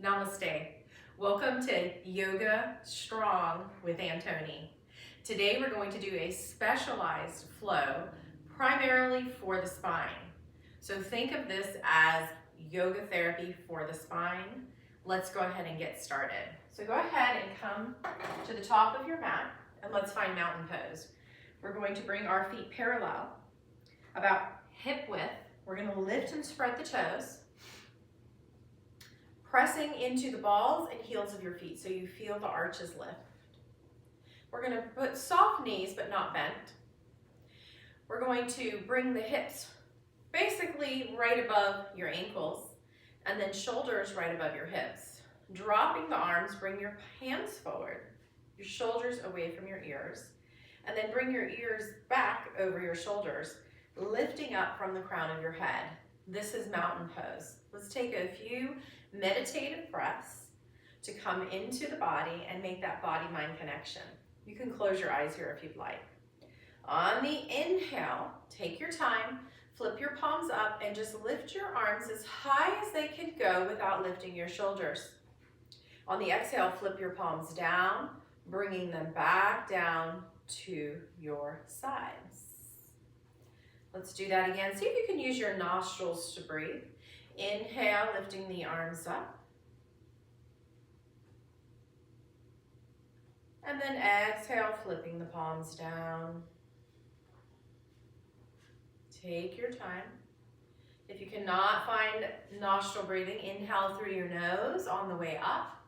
Namaste. Welcome to Yoga Strong with Antoni. Today we're going to do a specialized flow primarily for the spine. So think of this as yoga therapy for the spine. Let's go ahead and get started. So go ahead and come to the top of your mat and let's find mountain pose. We're going to bring our feet parallel, about hip width. We're going to lift and spread the toes, pressing into the balls and heels of your feet so you feel the arches lift. We're going to put soft knees but not bent. We're going to bring the hips basically right above your ankles and then shoulders right above your hips. Dropping the arms, bring your hands forward, your shoulders away from your ears, and then bring your ears back over your shoulders, lifting up from the crown of your head. This is mountain pose. Let's take a few meditative breaths to come into the body and make that body-mind connection. You can close your eyes here if you'd like. On the inhale, take your time, flip your palms up and just lift your arms as high as they can go without lifting your shoulders. On the exhale, flip your palms down, bringing them back down to your sides. Let's do that again. See if you can use your nostrils to breathe. Inhale, lifting the arms up. And then exhale, flipping the palms down. Take your time. If you cannot find nostril breathing, inhale through your nose on the way up.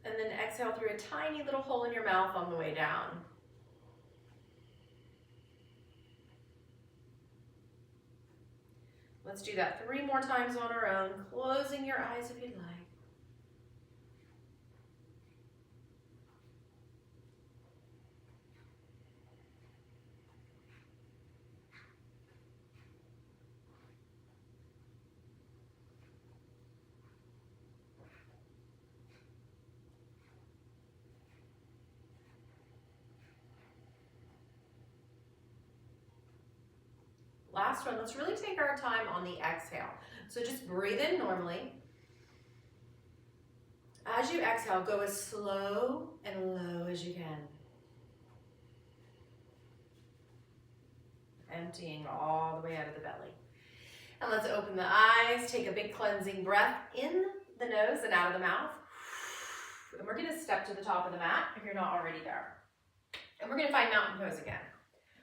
And then exhale through a tiny little hole in your mouth on the way down. Let's do that 3 more times on our own, closing your eyes if you'd like. Last one, let's really take our time on the exhale. So just breathe in normally. As you exhale, go as slow and low as you can. Emptying all the way out of the belly. And let's open the eyes, take a big cleansing breath in the nose and out of the mouth. And we're gonna step to the top of the mat if you're not already there. And we're gonna find mountain pose again.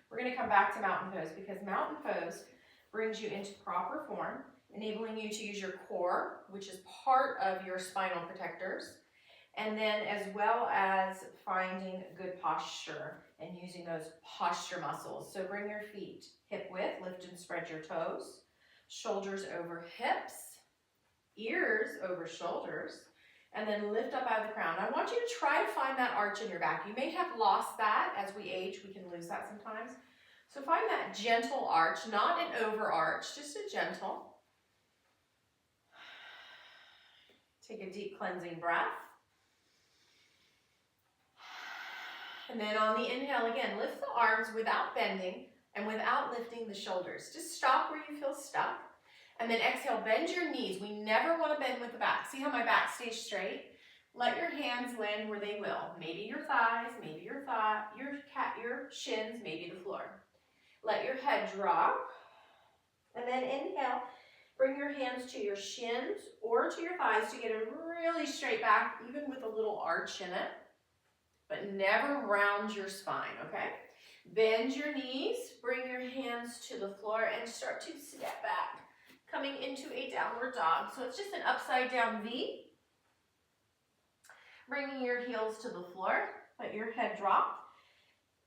We're going to come back to mountain pose because mountain pose brings you into proper form, enabling you to use your core, which is part of your spinal protectors, and then as well as finding good posture and using those posture muscles. So bring your feet hip width, lift and spread your toes, shoulders over hips, ears over shoulders, and then lift up out of the crown. I want you to try to find that arch in your back. You may have lost that. As we age, we can lose that sometimes. So find that gentle arch, not an over arch, just a gentle. Take a deep cleansing breath. And then on the inhale again, lift the arms without bending and without lifting the shoulders. Just stop where you feel stuck. And then exhale, bend your knees. We never want to bend with the back. See how my back stays straight? Let your hands land where they will. Maybe your thighs, maybe your shins, maybe the floor. Let your head drop. And then inhale, bring your hands to your shins or to your thighs to get a really straight back, even with a little arch in it. But never round your spine, okay? Bend your knees, bring your hands to the floor and start to step back. Coming into a downward dog. So it's just an upside down V. Bringing your heels to the floor, let your head drop.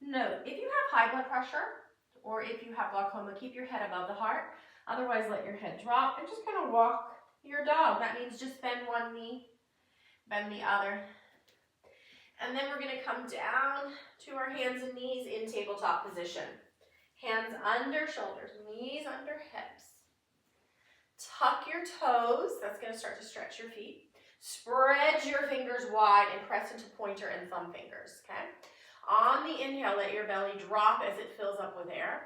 Note, if you have high blood pressure or if you have glaucoma, keep your head above the heart. Otherwise, let your head drop and just kind of walk your dog. That means just bend one knee, bend the other. And then we're going to come down to our hands and knees in tabletop position. Hands under shoulders, knees under hips. Tuck your toes. That's going to start to stretch your feet. Spread your fingers wide and press into pointer and thumb fingers, okay? On the inhale, let your belly drop as it fills up with air.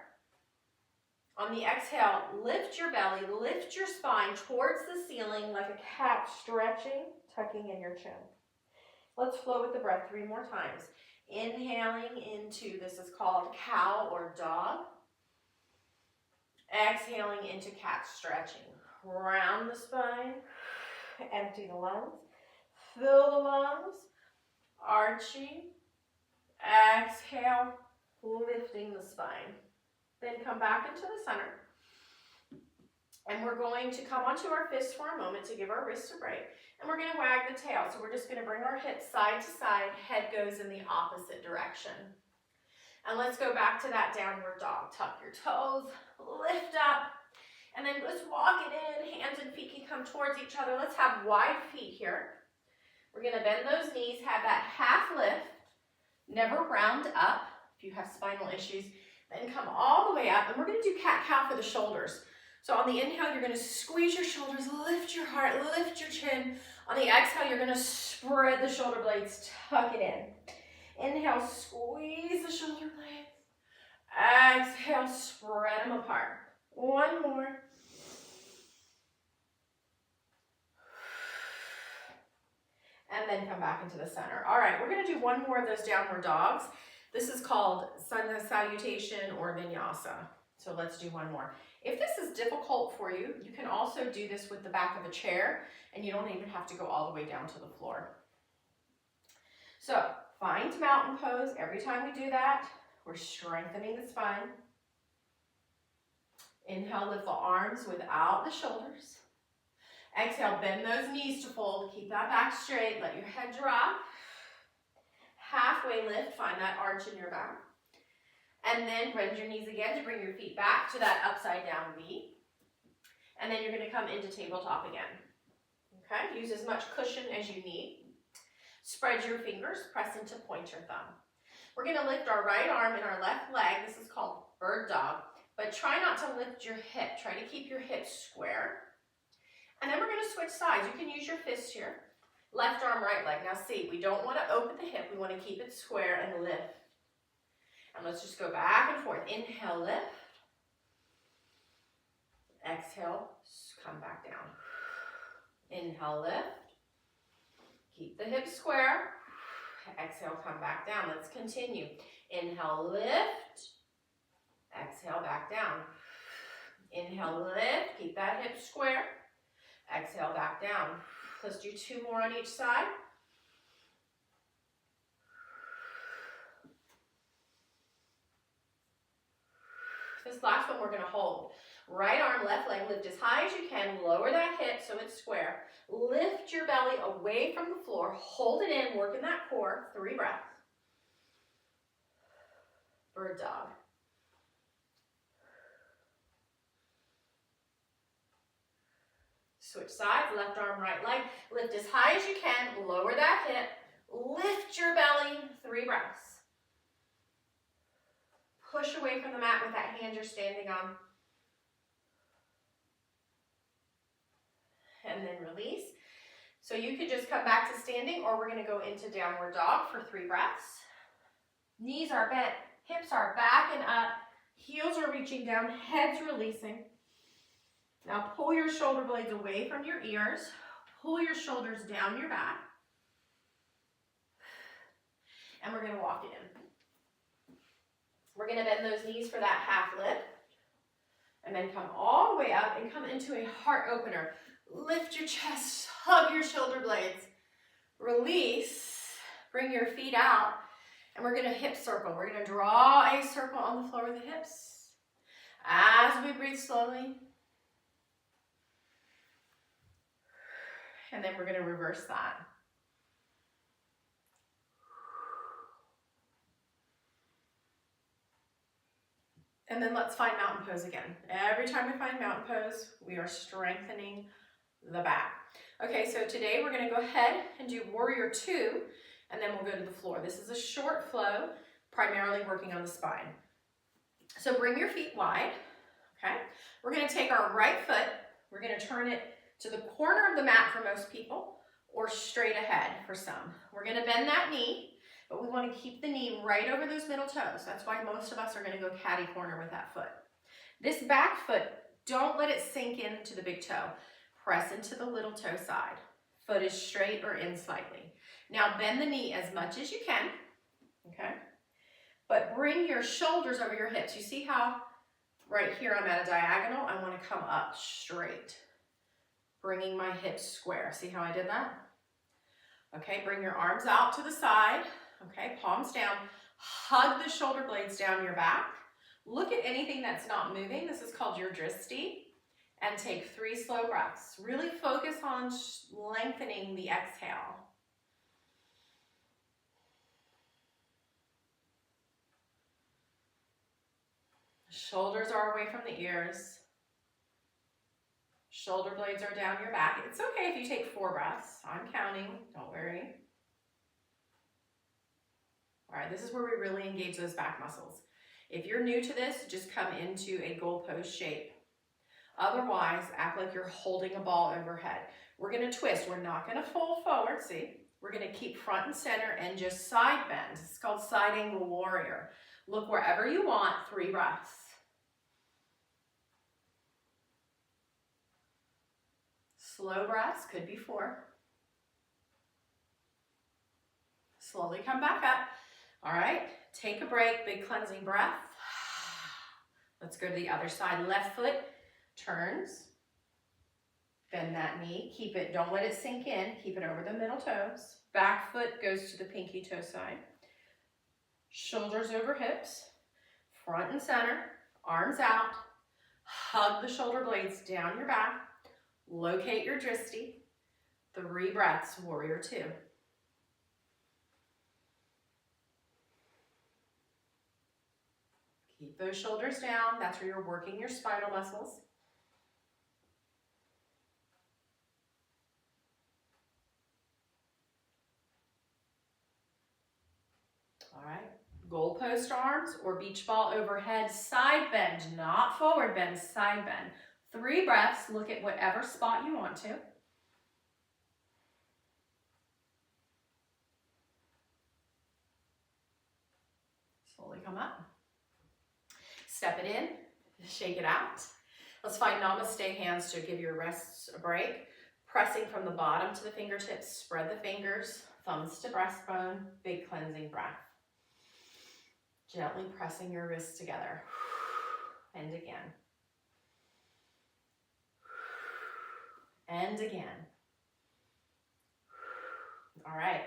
On the exhale, lift your belly, lift your spine towards the ceiling like a cat stretching, tucking in your chin. Let's flow with the breath 3 more times. Inhaling into, this is called cow or dog. Exhaling into cat stretching. Round the spine, empty the lungs, fill the lungs, arching, exhale, lifting the spine. Then come back into the center. And we're going to come onto our fists for a moment to give our wrists a break. And we're going to wag the tail. So we're just going to bring our hips side to side, head goes in the opposite direction. And let's go back to that downward dog. Tuck your toes, lift up, and then let's walk it in. Hands and feet can come towards each other. Let's have wide feet here. We're going to bend those knees, have that half lift, never round up if you have spinal issues. Then come all the way up, and we're going to do cat-cow for the shoulders. So on the inhale, you're going to squeeze your shoulders, lift your heart, lift your chin. On the exhale, you're going to spread the shoulder blades, tuck it in. Inhale, squeeze the shoulder blades. Exhale, spread them apart. One more. And then come back into the center. All right, we're going to do one more of those downward dogs. This is called salutation or vinyasa. So let's do one more. If this is difficult for you, you can also do this with the back of a chair, and you don't even have to go all the way down to the floor. So find mountain pose. Every time we do that, we're strengthening the spine. Inhale, lift the arms without the shoulders. Exhale, bend those knees to fold. Keep that back straight. Let your head drop. Halfway lift, find that arch in your back. And then bend your knees again to bring your feet back to that upside down V. And then you're going to come into tabletop again. Okay, use as much cushion as you need. Spread your fingers, press into pointer thumb. We're going to lift our right arm and our left leg. This is called bird dog. But try not to lift your hip. Try to keep your hips square. And then we're going to switch sides. You can use your fists here. Left arm, right leg. Now see, we don't want to open the hip. We want to keep it square and lift. And let's just go back and forth. Inhale, lift. Exhale, come back down. Inhale, lift. Keep the hips square. Exhale, come back down. Let's continue. Inhale, lift. Exhale, back down. Inhale, lift. Keep that hip square. Exhale, back down. Let's do 2 more on each side. This last one we're going to hold. Right arm, left leg, lift as high as you can. Lower that hip so it's square. Lift your belly away from the floor. Hold it in, work in that core. 3 breaths. Bird dog. Switch sides, left arm, right leg. Lift as high as you can. Lower that hip. Lift your belly. 3 breaths. Push away from the mat with that hand you're standing on. And then release. So you could just come back to standing, or we're going to go into downward dog for 3 breaths. Knees are bent, hips are back and up, heels are reaching down, head's releasing. Now pull your shoulder blades away from your ears. Pull your shoulders down your back. And we're going to walk it in. We're going to bend those knees for that half lift. And then come all the way up and come into a heart opener. Lift your chest, hug your shoulder blades. Release, bring your feet out. And we're going to hip circle. We're going to draw a circle on the floor with the hips. As we breathe slowly. And then we're going to reverse that. And then let's find mountain pose again. Every time we find mountain pose, we are strengthening the back. Okay, so today we're going to go ahead and do warrior 2, and then we'll go to the floor. This is a short flow, primarily working on the spine. So bring your feet wide, okay? We're going to take our right foot, we're going to turn it to the corner of the mat for most people, or straight ahead for some. We're going to bend that knee, but we want to keep the knee right over those middle toes. That's why most of us are going to go catty corner with that foot. This back foot, don't let it sink into the big toe. Press into the little toe side. Foot is straight or in slightly. Now bend the knee as much as you can, okay? But bring your shoulders over your hips. You see how right here I'm at a diagonal? I want to come up straight. Bringing my hips square. See how I did that? Okay, bring your arms out to the side. Okay, palms down. Hug the shoulder blades down your back. Look at anything that's not moving. This is called your dristi. And take 3 slow breaths. Really focus on lengthening the exhale. Shoulders are away from the ears. Shoulder blades are down your back. It's okay if you take 4 breaths. I'm counting, don't worry. All right, this is where we really engage those back muscles. If you're new to this, just come into a goalpost shape. Otherwise, act like you're holding a ball overhead. We're gonna twist, we're not gonna fold forward, see? We're gonna keep front and center and just side bend. It's called side angle warrior. Look wherever you want, 3 breaths. Slow breaths, could be 4. Slowly come back up. All right, take a break, big cleansing breath. Let's go to the other side. Left foot turns. Bend that knee, keep it, don't let it sink in, keep it over the middle toes. Back foot goes to the pinky toe side. Shoulders over hips, front and center, arms out. Hug the shoulder blades down your back. Locate your dristi. 3 breaths, warrior 2. Keep those shoulders down. That's where you're working your spinal muscles. All right, goalpost arms or beach ball overhead, side bend, not forward bend, side bend. 3 breaths, look at whatever spot you want to. Slowly come up. Step it in, shake it out. Let's find namaste hands to give your wrists a break. Pressing from the bottom to the fingertips, spread the fingers, thumbs to breastbone, big cleansing breath. Gently pressing your wrists together. And again. And again. All right,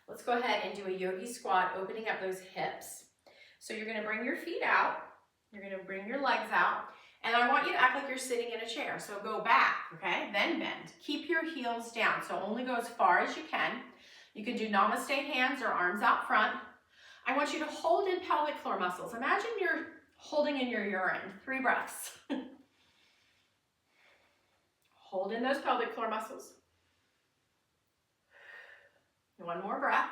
let's go ahead and do a yogi squat, opening up those hips. So you're gonna bring your feet out, you're gonna bring your legs out, and I want you to act like you're sitting in a chair. So go back, okay, then bend. Keep your heels down, so only go as far as you can. You can do namaste hands or arms out front. I want you to hold in pelvic floor muscles. Imagine you're holding in your urine. 3 breaths. Hold in those pelvic floor muscles. 1 more breath.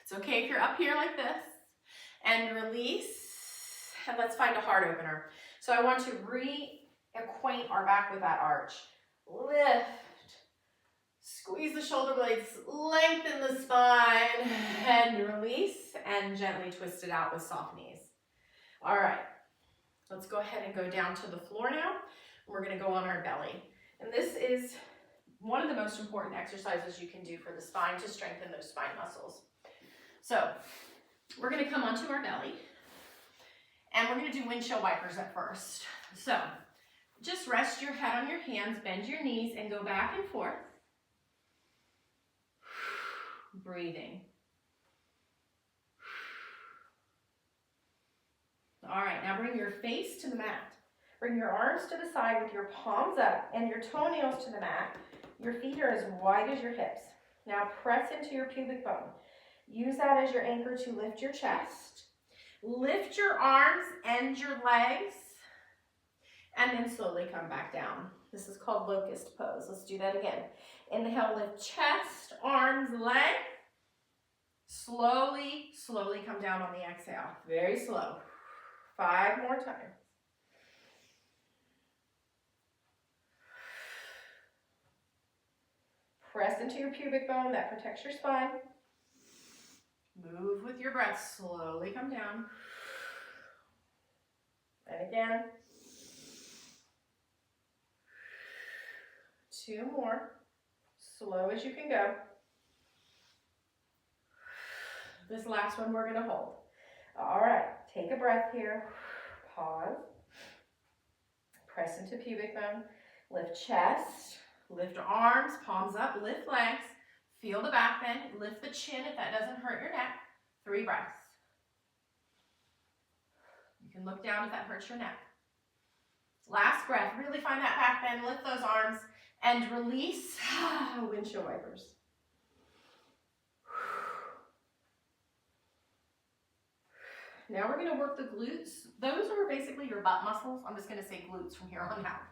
It's okay if you're up here like this. And release. And let's find a heart opener. So I want to reacquaint our back with that arch. Lift. Squeeze the shoulder blades. Lengthen the spine. And release. And gently twist it out with soft knees. All right. Let's go ahead and go down to the floor now. We're going to go on our belly. And this is one of the most important exercises you can do for the spine to strengthen those spine muscles. So we're going to come onto our belly and we're going to do windshield wipers at first. So just rest your head on your hands, bend your knees, and go back and forth. Breathing. All right, now bring your face to the mat. Bring your arms to the side with your palms up and your toenails to the mat. Your feet are as wide as your hips. Now press into your pubic bone. Use that as your anchor to lift your chest. Lift your arms and your legs. And then slowly come back down. This is called locust pose. Let's do that again. Inhale, lift chest, arms, leg. Slowly, slowly come down on the exhale. Very slow. 5 more times. Press into your pubic bone. That protects your spine. Move with your breath. Slowly come down. And again. 2 more. Slow as you can go. This last one we're going to hold. All right, take a breath here. Pause. Press into pubic bone. Lift chest. Lift arms, palms up, lift legs. Feel the back bend. Lift the chin if that doesn't hurt your neck. 3 breaths. You can look down if that hurts your neck. Last breath. Really find that back bend. Lift those arms and release. Windshield wipers. Now we're going to work the glutes. Those are basically your butt muscles. I'm just going to say glutes from here on out.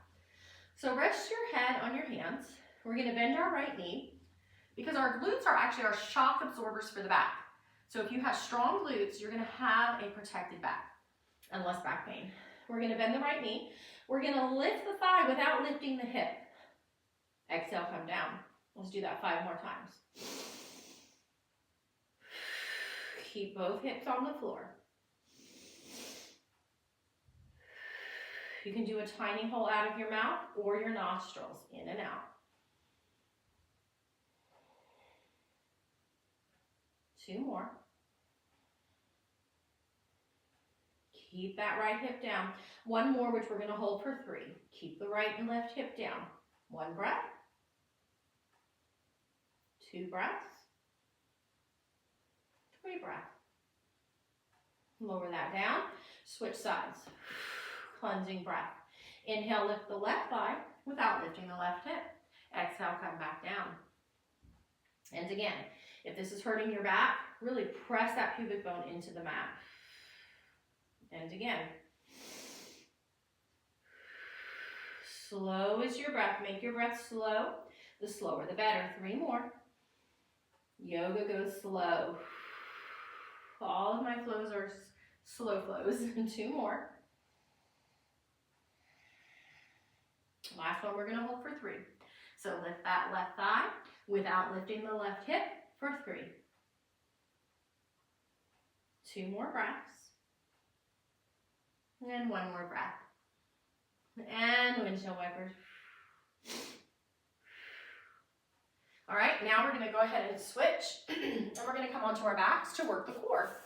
So rest your head on your hands. We're going to bend our right knee because our glutes are actually our shock absorbers for the back. So if you have strong glutes, you're going to have a protected back and less back pain. We're going to bend the right knee. We're going to lift the thigh without lifting the hip. Exhale, come down. Let's do that 5 more times. Keep both hips on the floor. You can do a tiny hole out of your mouth or your nostrils, in and out. 2 more. Keep that right hip down. 1 more, which we're going to hold for 3. Keep the right and left hip down. 1 breath. 2 breaths. 3 breaths. Lower that down. Switch sides. Cleansing breath. Inhale, lift the left thigh without lifting the left hip. Exhale, come back down. And again, if this is hurting your back, really press that pubic bone into the mat. And again. Slow is your breath. Make your breath slow. The slower the better. 3 more. Yoga goes slow. All of my flows are slow flows. 2 more. Last one we're going to hold for 3. So lift that left thigh without lifting the left hip for 3. 2 more breaths. And 1 more breath. And windshield wipers. All right, now we're going to go ahead and switch. And we're going to come onto our backs to work the core.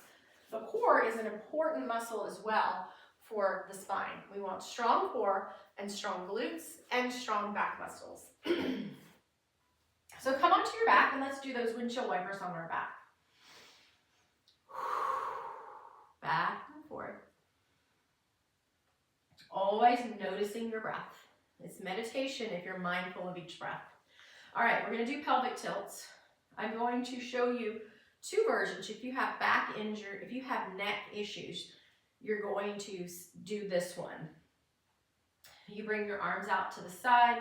The core is an important muscle as well for the spine. We want strong core and strong glutes and strong back muscles. So come onto your back and let's do those windshield wipers on our back. Back and forth. Always noticing your breath. It's meditation if you're mindful of each breath. All right, we're going to do pelvic tilts. I'm going to show you 2 versions. If you have back injury, if you have neck issues, you're going to do this one. You bring your arms out to the side.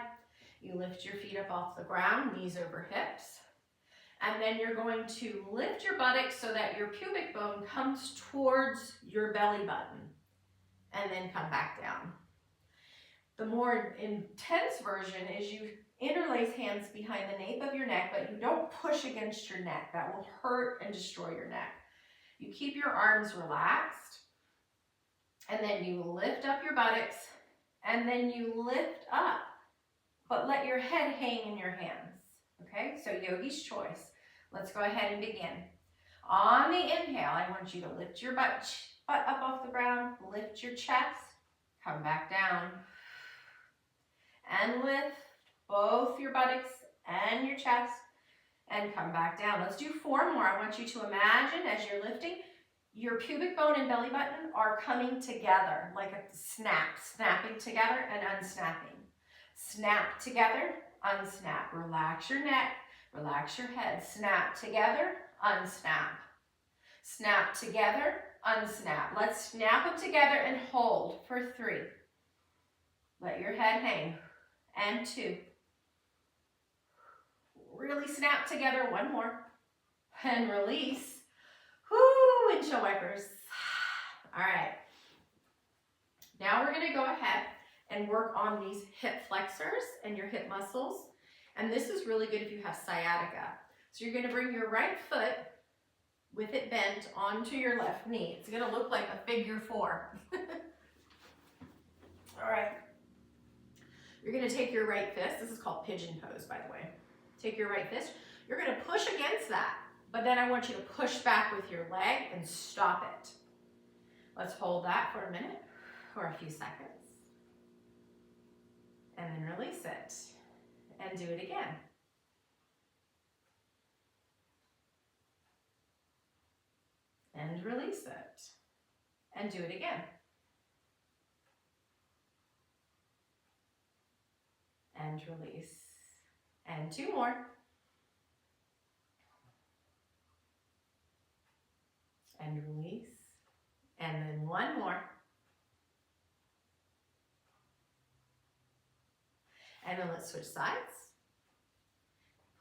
You lift your feet up off the ground, knees over hips. And then you're going to lift your buttocks so that your pubic bone comes towards your belly button. And then come back down. The more intense version is you interlace hands behind the nape of your neck, but you don't push against your neck. That will hurt and destroy your neck. You keep your arms relaxed, and then you lift up your buttocks, and then you lift up, but let your head hang in your hands. Okay, so yogi's choice. Let's go ahead and begin. On the inhale, I want you to lift your butt up off the ground, lift your chest, come back down, and lift both your buttocks and your chest, and come back down. Let's do 4 more. I want you to imagine as you're lifting, your pubic bone and belly button are coming together, like a snap, snapping together and unsnapping. Snap together, unsnap. Relax your neck, relax your head. Snap together, unsnap. Snap together, unsnap. Let's snap them together and hold for 3. Let your head hang. And 2. Really snap together. 1 more. And release. Woo, windshield wipers. All right. Now we're going to go ahead and work on these hip flexors and your hip muscles. And this is really good if you have sciatica. So you're going to bring your right foot with it bent onto your left knee. It's going to look like a figure 4. All right. You're going to take your right fist. This is called pigeon pose, by the way. Take your right fist. You're going to push against that, but then I want you to push back with your leg and stop it. Let's hold that for a minute or a few seconds. And then release it. And do it again. And release it. And do it again. And release. And two more. And release. And then one more. And then let's switch sides.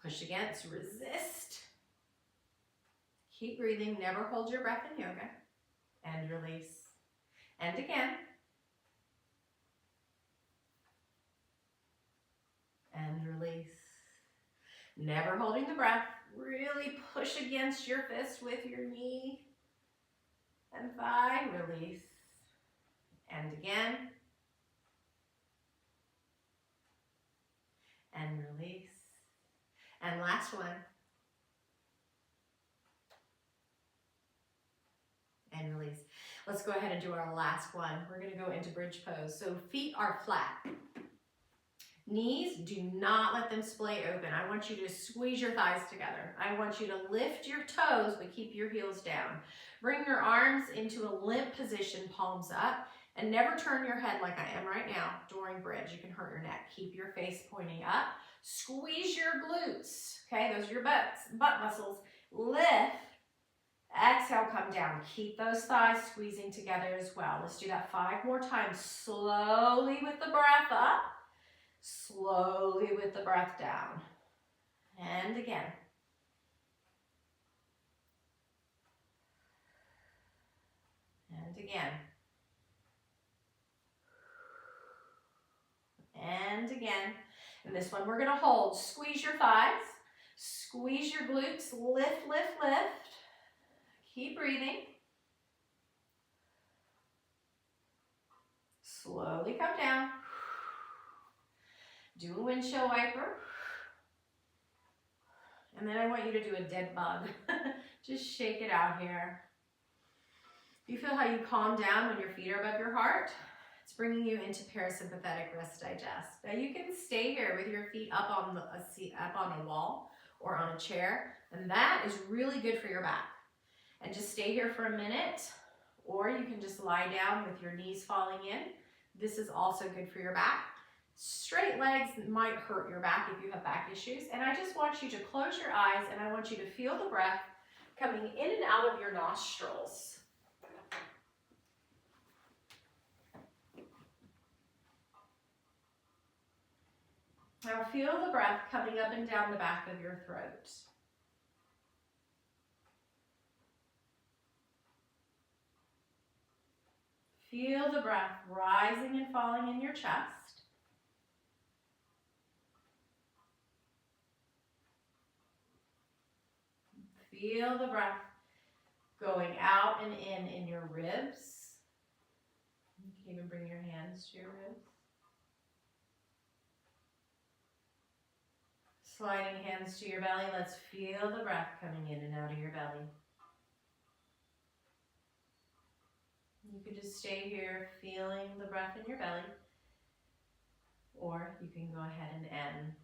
Push against, resist. Keep breathing, never hold your breath in yoga. And release. And again. And release. Never holding the breath. Really push against your fist with your knee and thigh. Release. And again. And release. And last one. And release. Let's go ahead and do our last one. We're going to go into bridge pose. So feet are flat. Knees, do not let them splay open. I want you to squeeze your thighs together. I want you to lift your toes, but keep your heels down. Bring your arms into a limp position, palms up, and never turn your head like I am right now during bridge. You can hurt your neck. Keep your face pointing up. Squeeze your glutes. Okay, those are your butt muscles. Lift. Exhale, come down. Keep those thighs squeezing together as well. Let's do that 5 more times. Slowly with the breath up. Slowly with the breath down. And again. And again. And again. And this one we're going to hold. Squeeze your thighs. Squeeze your glutes. Lift, lift, lift. Keep breathing. Slowly come down. Do a windshield wiper. And then I want you to do a dead bug. Just shake it out here. You feel how you calm down when your feet are above your heart? It's bringing you into parasympathetic rest digest. Now you can stay here with your feet up on a wall or on a chair, and that is really good for your back. And just stay here for a minute, or you can just lie down with your knees falling in. This is also good for your back. Straight legs might hurt your back if you have back issues. And I just want you to close your eyes, and I want you to feel the breath coming in and out of your nostrils. Now feel the breath coming up and down the back of your throat. Feel the breath rising and falling in your chest. Feel the breath going out and in your ribs. You can even bring your hands to your ribs. Sliding hands to your belly. Let's feel the breath coming in and out of your belly. You could just stay here feeling the breath in your belly, or you can go ahead and end.